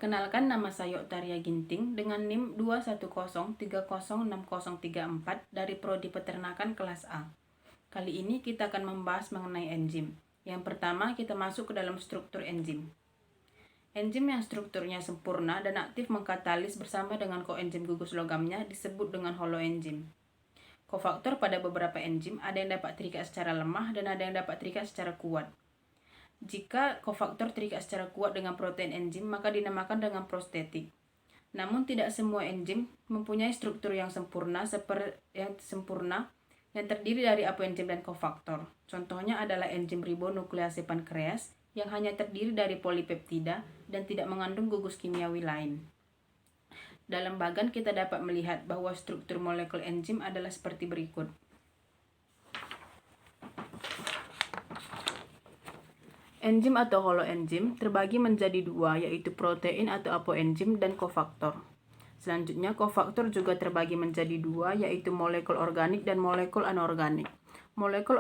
Perkenalkan, nama saya Oktaria Ginting dengan NIM 210306034 dari Prodi Peternakan kelas A. Kali ini kita akan membahas mengenai enzim. Yang pertama, kita masuk ke dalam struktur enzim. Enzim yang strukturnya sempurna dan aktif mengkatalis bersama dengan koenzim gugus logamnya disebut dengan holoenzim. Kofaktor pada beberapa enzim ada yang dapat terikat secara lemah dan ada yang dapat terikat secara kuat. Jika kofaktor terikat secara kuat dengan protein enzim, maka dinamakan dengan prostetik. Namun tidak semua enzim mempunyai struktur yang sempurna yang terdiri dari apoenzim dan kofaktor. Contohnya adalah enzim ribonuklease pankreas yang hanya terdiri dari polipeptida dan tidak mengandung gugus kimiawi lain. Dalam bagan kita dapat melihat bahwa struktur molekul enzim adalah seperti berikut. Enzim atau holoenzim terbagi menjadi dua, yaitu protein atau apoenzim dan kofaktor. Selanjutnya, kofaktor juga terbagi menjadi dua, yaitu molekul organik dan molekul anorganik. Molekul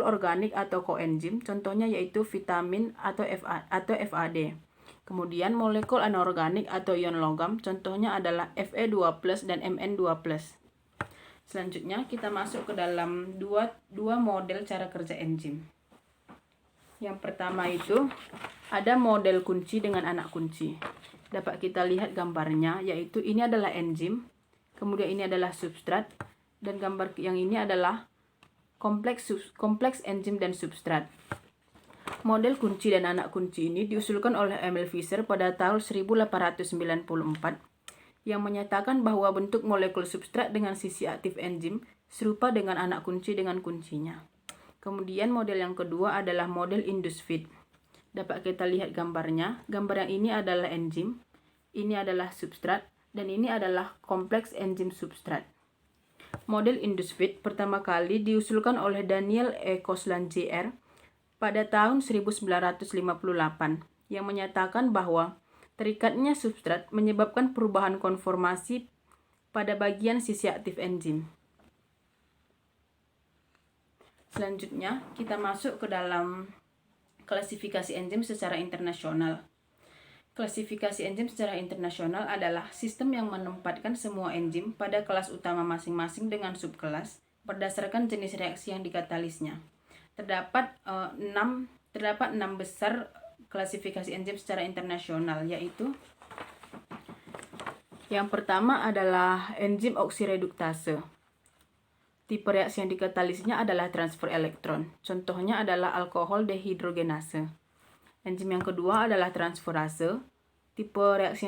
organik atau koenzim contohnya yaitu vitamin atau FAD. Kemudian molekul anorganik atau ion logam contohnya adalah Fe2+ dan Mn2+. Selanjutnya, kita masuk ke dalam dua model cara kerja enzim. Yang pertama itu ada model kunci dengan anak kunci. Dapat kita lihat gambarnya, yaitu ini adalah enzim, kemudian ini adalah substrat, dan gambar yang ini adalah kompleks enzim dan substrat. Model kunci dan anak kunci ini diusulkan oleh Emil Fischer pada tahun 1894 yang menyatakan bahwa bentuk molekul substrat dengan sisi aktif enzim serupa dengan anak kunci dengan kuncinya. Kemudian model yang kedua adalah model induced feed. Dapat kita lihat gambarnya. Gambar yang ini adalah enzim, ini adalah substrat, dan ini adalah kompleks enzim substrat. Model induced feed pertama kali diusulkan oleh Daniel E. Koslan Jr. pada tahun 1958 yang menyatakan bahwa terikatnya substrat menyebabkan perubahan konformasi pada bagian sisi aktif enzim. Selanjutnya, kita masuk ke dalam klasifikasi enzim secara internasional. Klasifikasi enzim secara internasional adalah sistem yang menempatkan semua enzim pada kelas utama masing-masing dengan subkelas berdasarkan jenis reaksi yang dikatalisnya. Terdapat 6 besar klasifikasi enzim secara internasional, yaitu yang pertama adalah enzim oksireduktase. Tipe reaksi yang dikatalisnya adalah transfer elektron. Contohnya adalah alkohol dehidrogenase. Enzim yang kedua adalah transferase. Tipe reaksi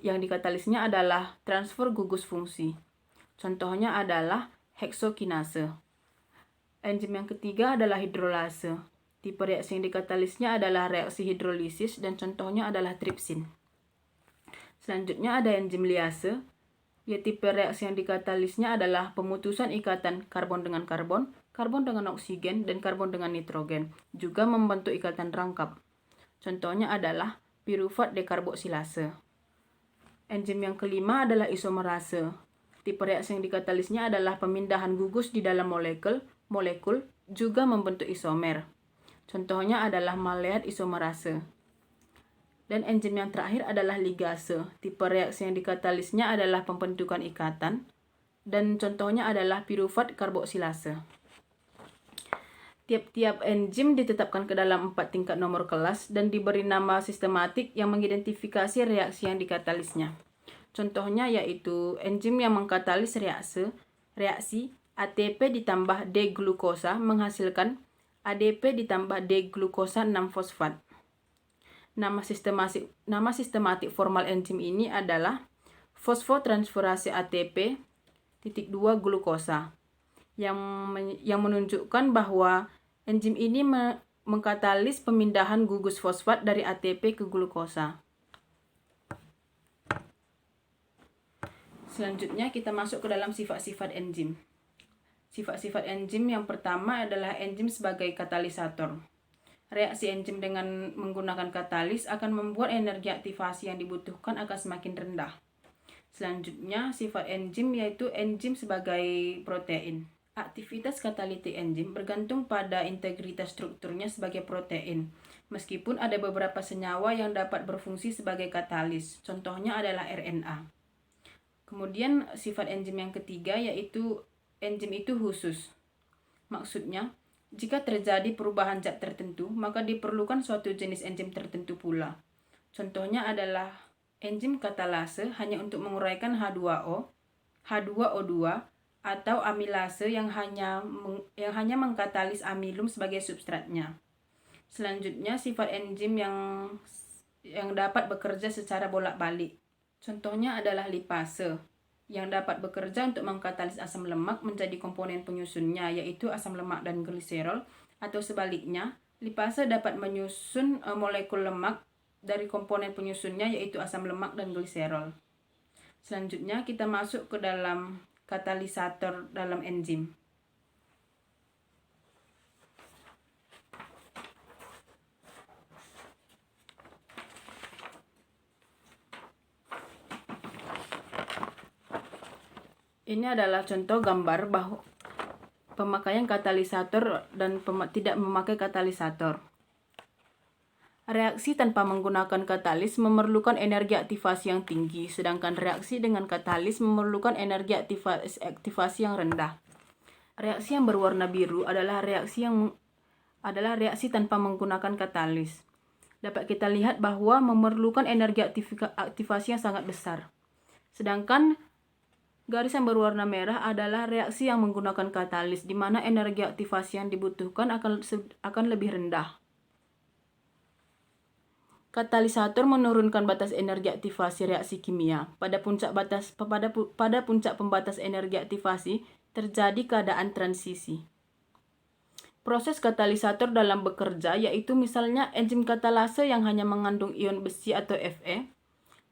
yang dikatalisnya adalah transfer gugus fungsi. Contohnya adalah heksokinase. Enzim yang ketiga adalah hidrolase. Tipe reaksi yang dikatalisnya adalah reaksi hidrolisis dan contohnya adalah tripsin. Selanjutnya ada enzim liase. Ya, tipe reaksi yang dikatalisnya adalah pemutusan ikatan karbon dengan karbon, karbon dengan oksigen, dan karbon dengan nitrogen. Juga membentuk ikatan rangkap. Contohnya adalah pirufat dekarboksilase. Enzim yang kelima adalah isomerase. Tipe reaksi yang dikatalisnya adalah pemindahan gugus di dalam molekul, juga membentuk isomer. Contohnya adalah maleat isomerase. Dan enzim yang terakhir adalah ligase. Tipe reaksi yang dikatalisnya adalah pembentukan ikatan dan contohnya adalah pirufat karboksilase. Tiap-tiap enzim ditetapkan ke dalam 4 tingkat nomor kelas dan diberi nama sistematik yang mengidentifikasi reaksi yang dikatalisnya. Contohnya yaitu enzim yang mengkatalis reaksi ATP ditambah D-glukosa menghasilkan ADP ditambah D-glukosa 6-fosfat. Nama sistematik formal enzim ini adalah fosfotransferase ATP (2 glukosa) yang menunjukkan bahwa enzim ini mengkatalis pemindahan gugus fosfat dari ATP ke glukosa. Selanjutnya kita masuk ke dalam sifat-sifat enzim. Sifat-sifat enzim yang pertama adalah enzim sebagai katalisator. Reaksi enzim dengan menggunakan katalis akan membuat energi aktivasi yang dibutuhkan akan semakin rendah. Selanjutnya, sifat enzim yaitu enzim sebagai protein. Aktivitas katalitik enzim bergantung pada integritas strukturnya sebagai protein. Meskipun ada beberapa senyawa yang dapat berfungsi sebagai katalis, contohnya adalah RNA. Kemudian sifat enzim yang ketiga yaitu enzim itu khusus. Maksudnya, jika terjadi perubahan zat tertentu, maka diperlukan suatu jenis enzim tertentu pula. Contohnya adalah enzim katalase hanya untuk menguraikan H2O, H2O2, atau amilase yang hanya mengkatalis amilum sebagai substratnya. Selanjutnya, sifat enzim yang dapat bekerja secara bolak-balik. Contohnya adalah lipase, yang dapat bekerja untuk mengkatalis asam lemak menjadi komponen penyusunnya, yaitu asam lemak dan gliserol, atau sebaliknya, lipase dapat menyusun molekul lemak dari komponen penyusunnya, yaitu asam lemak dan gliserol. Selanjutnya, kita masuk ke dalam katalisator dalam enzim. Ini adalah contoh gambar bahwa pemakaian katalisator dan tidak memakai katalisator. Reaksi tanpa menggunakan katalis memerlukan energi aktivasi yang tinggi, sedangkan reaksi dengan katalis memerlukan energi aktivasi yang rendah. Reaksi yang berwarna biru adalah reaksi tanpa menggunakan katalis. Dapat kita lihat bahwa memerlukan energi aktivasi yang sangat besar. Sedangkan garis yang berwarna merah adalah reaksi yang menggunakan katalis, di mana energi aktivasi yang dibutuhkan akan lebih rendah. Katalisator menurunkan batas energi aktivasi reaksi kimia. Pada puncak pembatas energi aktivasi terjadi keadaan transisi. Proses katalisator dalam bekerja yaitu misalnya enzim katalase yang hanya mengandung ion besi atau Fe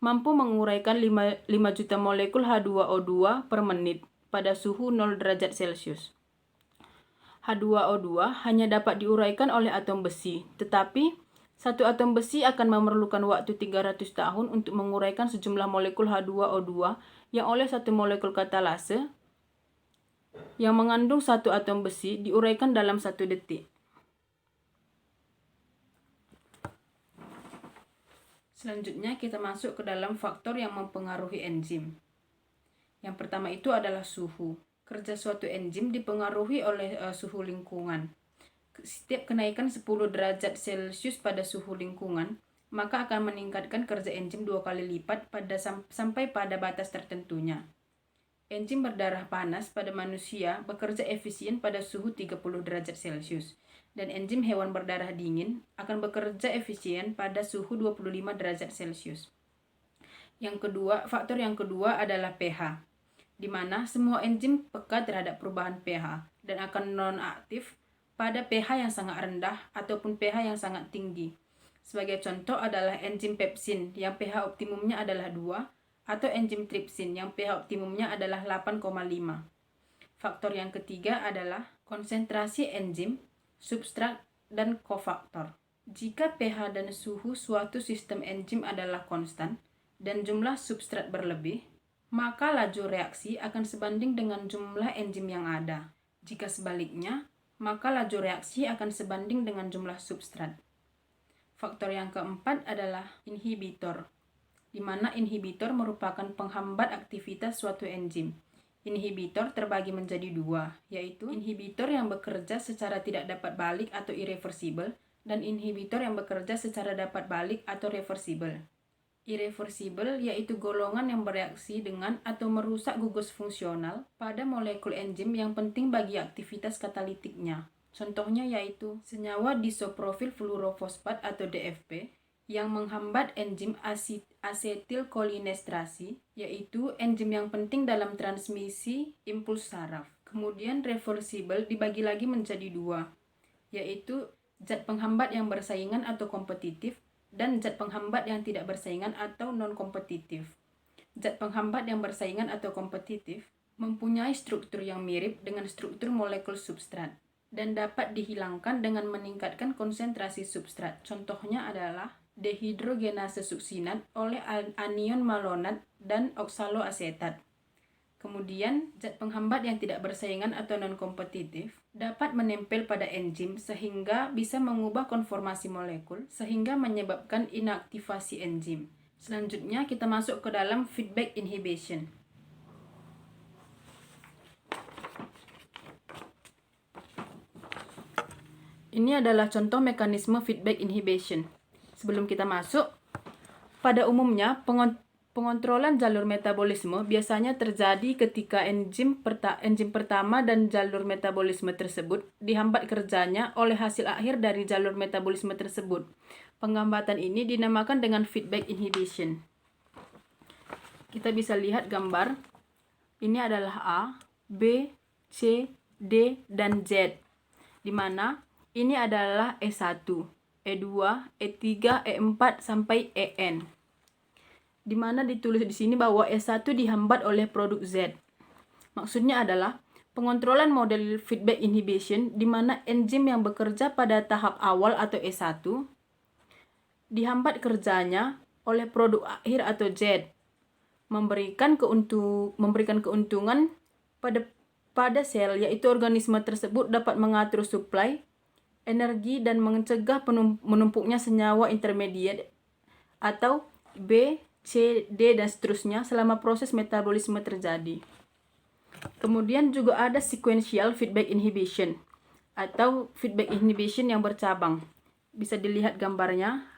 mampu menguraikan 5 juta molekul H2O2 per menit pada suhu 0 derajat Celcius. H2O2 hanya dapat diuraikan oleh atom besi, tetapi satu atom besi akan memerlukan waktu 300 tahun untuk menguraikan sejumlah molekul H2O2 yang oleh satu molekul katalase yang mengandung satu atom besi diuraikan dalam 1 detik. Selanjutnya kita masuk ke dalam faktor yang mempengaruhi enzim. Yang pertama itu adalah suhu. Kerja suatu enzim dipengaruhi oleh suhu lingkungan. Setiap kenaikan 10 derajat Celcius pada suhu lingkungan, maka akan meningkatkan kerja enzim 2 kali lipat sampai pada batas tertentunya. Enzim berdarah panas pada manusia bekerja efisien pada suhu 30 derajat Celcius, dan enzim hewan berdarah dingin akan bekerja efisien pada suhu 25 derajat Celcius. Faktor yang kedua adalah pH, di mana semua enzim peka terhadap perubahan pH dan akan non-aktif pada pH yang sangat rendah ataupun pH yang sangat tinggi. Sebagai contoh adalah enzim pepsin yang pH optimumnya adalah 2 atau enzim tripsin yang pH optimumnya adalah 8,5. Faktor yang ketiga adalah konsentrasi enzim, substrat, dan kofaktor. Jika pH dan suhu suatu sistem enzim adalah konstan dan jumlah substrat berlebih, maka laju reaksi akan sebanding dengan jumlah enzim yang ada. Jika sebaliknya, maka laju reaksi akan sebanding dengan jumlah substrat. Faktor yang keempat adalah inhibitor, di mana inhibitor merupakan penghambat aktivitas suatu enzim. Inhibitor terbagi menjadi 2, yaitu inhibitor yang bekerja secara tidak dapat balik atau irreversible, dan inhibitor yang bekerja secara dapat balik atau reversible. Irreversible yaitu golongan yang bereaksi dengan atau merusak gugus fungsional pada molekul enzim yang penting bagi aktivitas katalitiknya. Contohnya yaitu senyawa disoprofil fluorofosfat atau DFP yang menghambat enzim asetilkolinesterase, yaitu enzim yang penting dalam transmisi impuls saraf. Kemudian reversible dibagi lagi menjadi 2, yaitu zat penghambat yang bersaingan atau kompetitif dan zat penghambat yang tidak bersaingan atau non-kompetitif. Zat penghambat yang bersaingan atau kompetitif mempunyai struktur yang mirip dengan struktur molekul substrat dan dapat dihilangkan dengan meningkatkan konsentrasi substrat. Contohnya adalah dehidrogenase suksinat oleh anion malonat dan oksaloasetat. Kemudian, zat penghambat yang tidak bersaingan atau non-kompetitif dapat menempel pada enzim sehingga bisa mengubah konformasi molekul sehingga menyebabkan inaktivasi enzim. Selanjutnya, kita masuk ke dalam feedback inhibition. Ini adalah contoh mekanisme feedback inhibition. Sebelum kita masuk, pada umumnya pengontrolan jalur metabolisme biasanya terjadi ketika enzim pertama dan jalur metabolisme tersebut dihambat kerjanya oleh hasil akhir dari jalur metabolisme tersebut. Penghambatan ini dinamakan dengan feedback inhibition. Kita bisa lihat gambar. Ini adalah A, B, C, D, dan Z. Di mana ini adalah E1, E2, E3, E4, sampai En. Di mana ditulis di sini bahwa E1 dihambat oleh produk Z. Maksudnya adalah pengontrolan model feedback inhibition di mana enzim yang bekerja pada tahap awal atau E1 dihambat kerjanya oleh produk akhir atau Z, memberikan keuntungan pada sel, yaitu organisme tersebut dapat mengatur suplai energi dan mencegah menumpuknya senyawa intermediate atau B, C, D, dan seterusnya selama proses metabolisme terjadi. Kemudian juga ada sequential feedback inhibition atau feedback inhibition yang bercabang. Bisa dilihat gambarnya,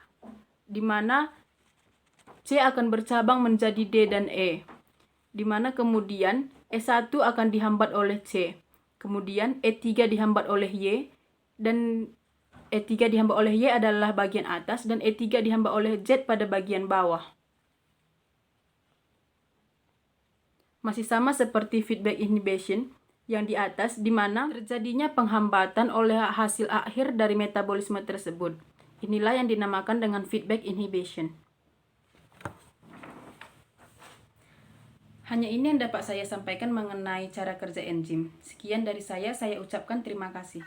di mana C akan bercabang menjadi D dan E, di mana kemudian E1 akan dihambat oleh C, kemudian E3 dihambat oleh Y, dan E3 dihambat oleh Y adalah bagian atas, dan E3 dihambat oleh Z pada bagian bawah. Masih sama seperti feedback inhibition yang di atas, di mana terjadinya penghambatan oleh hasil akhir dari metabolisme tersebut. Inilah yang dinamakan dengan feedback inhibition. Hanya ini yang dapat saya sampaikan mengenai cara kerja enzim. Sekian dari saya ucapkan terima kasih.